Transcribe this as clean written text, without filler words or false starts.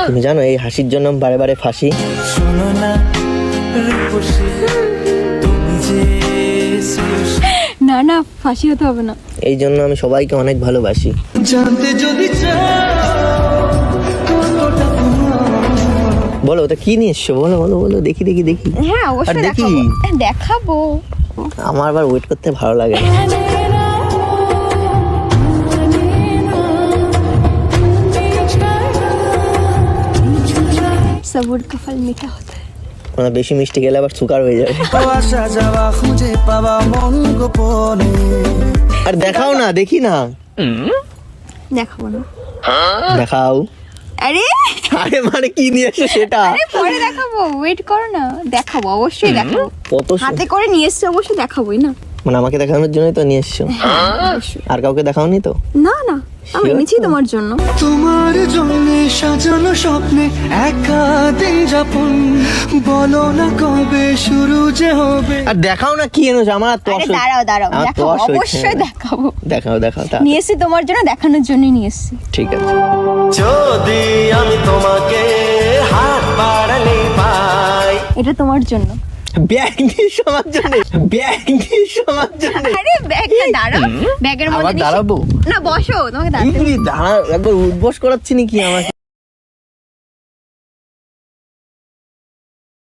তুমি জানো এই হাসির জন্য আমি বারে বারে ফাঁসি। শোনো না রূপসী, তুমি যে না না, ফাঁসি হতে হবে না। এই জন্য আমি সবাইকে অনেক ভালোবাসি। জানতে যদি চাও কতটা বলো ওটা কি নিয়ে এসছো, বলো বলো বলো, দেখি দেখি দেখি। হ্যাঁ আর অবশ্যই দেখি। দেখাবো, দেখাবো। আমার আবার ওয়েট করতে ভালো লাগে না। সবুর কা ফল মিঠা হতা হ্যায়। মানে বেশি মিষ্টি খেলে আবার সুগার হয়ে যাবে। আসা যাওয়া খুঁজে পাওয়া মন গোপনে। আর দেখাও না, দেখি না। দেখাবো না। দেখাও। আরে আরে মানে কি নিয়ে এসছো সেটা? আরে পরে দেখাবো, ওয়েট করো না। দেখাবো, অবশ্যই দেখাবো। কত হাতে করে নিয়ে এসছি, অবশ্যই দেখাবোই না। মানে আমাকে দেখানোর জন্যই তো নিয়ে এসছো? অবশ্যই। আর কাউকে দেখাওনি তো? না না, আমি Sure এনেছি তো? তোমার জন্য। তোমার জন্য সাজানো স্বপ্নে একা দিন যাপন, বলো না কবে শুরু যে হবে। আর দেখাও না কি এনেছো, আমার আর তস আরে হচ্ছে- দাঁড়াও দাঁড়াও, আমার দেখাবো, তস হচ্ছে অবশ্যই না। দেখাবো। দেখাও দেখাও তা নিয়ে এসছি তোমার জন্য, দেখানোর জন্যই নিয়ে এসছি। ঠিক আছে। যদি আমি তোমাকে হাত বাড়ালে পাই। এটা তোমার জন্য। ব্যাগ নিয়ে সবার জন্য, ব্যাগ নিয়ে সবার জন্য। আরে ব্যাগটা দাঁড়াও, ব্যাগের মধ্যে আবার নিশ্চয়ই- দাঁড়াবো? না বসো, তোমাকে দাঁড়াতে এই দাঁড়া, একবার উঠবস করাচ্ছি নাকি আমাকে?